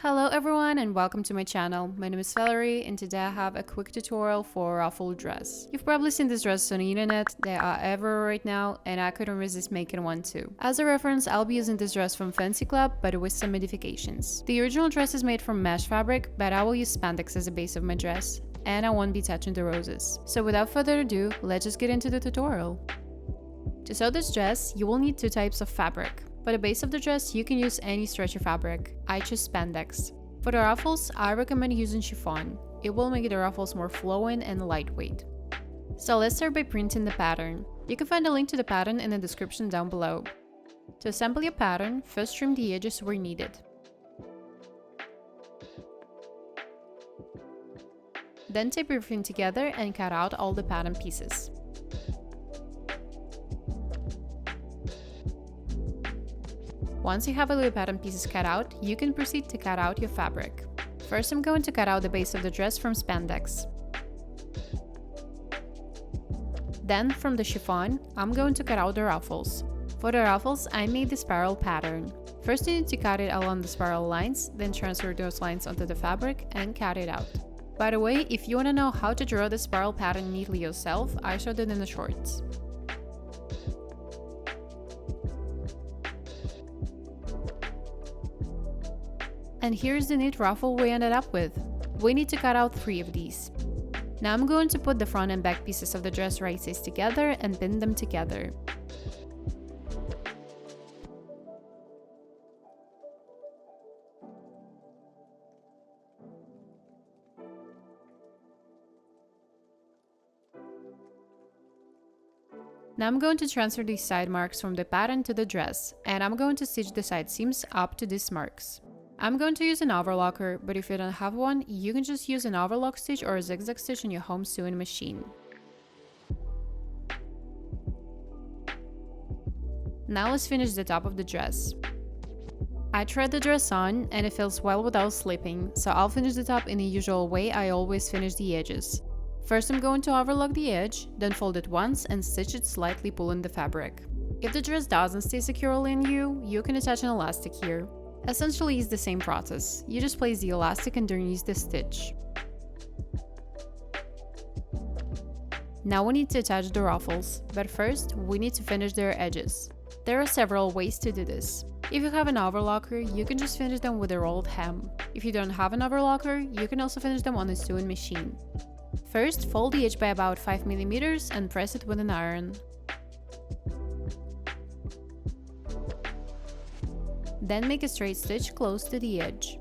Hello everyone and welcome to my channel. My name is Valerie and today I have a quick tutorial for a Ruffle dress. You've probably seen this dress on the internet, they are everywhere right now and I couldn't resist making one too. As a reference, I'll be using this dress from Fanci Club but with some modifications. The original dress is made from mesh fabric, but I will use spandex as the base of my dress and I won't be touching the roses. So without further ado, let's just get into the tutorial. To sew this dress, you will need two types of fabric. For the base of the dress, you can use any stretchy fabric. I choose spandex. For the ruffles, I recommend using chiffon. It will make the ruffles more flowing and lightweight. So let's start by printing the pattern. You can find a link to the pattern in the description down below. To assemble your pattern, first trim the edges where needed. Then tape everything together and cut out all the pattern pieces. Once you have all your pattern pieces cut out, you can proceed to cut out your fabric. First, I'm going to cut out the base of the dress from spandex. Then, from the chiffon, I'm going to cut out the ruffles. For the ruffles, I made the spiral pattern. First, you need to cut it along the spiral lines, then transfer those lines onto the fabric and cut it out. By the way, if you want to know how to draw the spiral pattern neatly yourself, I showed it in the shorts. And here's the neat ruffle we ended up with. We need to cut out 3 of these. Now I'm going to put the front and back pieces of the dress right sides together and pin them together. Now I'm going to transfer these side marks from the pattern to the dress, and I'm going to stitch the side seams up to these marks. I'm going to use an overlocker, but if you don't have one, you can just use an overlock stitch or a zigzag stitch on your home sewing machine. Now let's finish the top of the dress. I tried the dress on and it feels well without slipping, so I'll finish the top in the usual way I always finish the edges. First I'm going to overlock the edge, then fold it once and stitch it slightly pulling the fabric. If the dress doesn't stay securely in you can attach an elastic here. Essentially, it's the same process. You just place the elastic underneath the stitch. Now we need to attach the ruffles, but first we need to finish their edges. There are several ways to do this. If you have an overlocker, you can just finish them with a rolled hem. If you don't have an overlocker, you can also finish them on a sewing machine. First, fold the edge by about 5 mm and press it with an iron. Then make a straight stitch close to the edge.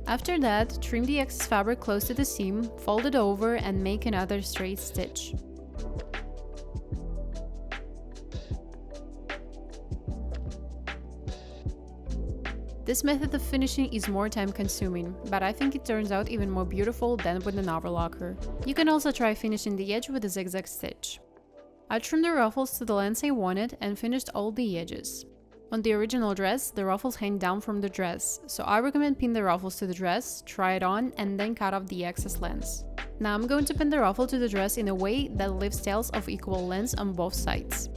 After that, trim the excess fabric close to the seam, fold it over and make another straight stitch. This method of finishing is more time consuming, but I think it turns out even more beautiful than with an overlocker. You can also try finishing the edge with a zigzag stitch. I trimmed the ruffles to the length I wanted and finished all the edges. On the original dress, the ruffles hang down from the dress, so I recommend pin the ruffles to the dress, try it on, and then cut off the excess lengths. Now I'm going to pin the ruffle to the dress in a way that leaves tails of equal lengths on both sides.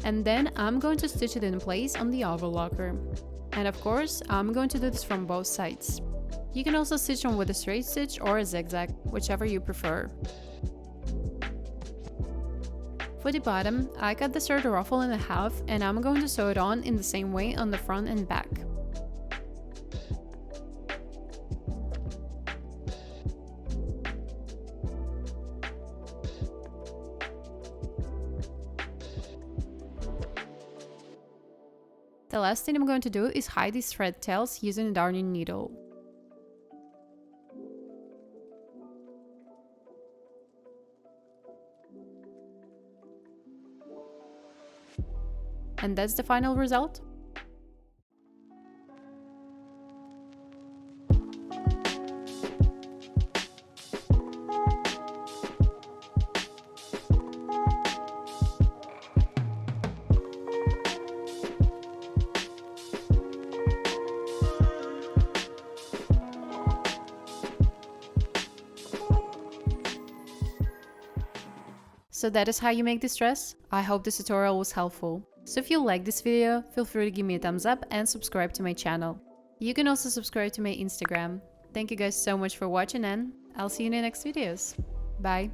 And then I'm going to stitch it in place on the overlocker. And of course, I'm going to do this from both sides. You can also stitch on with a straight stitch or a zigzag, whichever you prefer. For the bottom, I cut the starter ruffle in half and I'm going to sew it on in the same way on the front and back. The last thing I'm going to do is hide these thread tails using a darning needle. And that's the final result. So that is how you make this dress. I hope this tutorial was helpful. So if you like this video, feel free to give me a thumbs up and subscribe to my channel. You can also subscribe to my Instagram. Thank you guys so much for watching, and I'll see you in the next videos. Bye!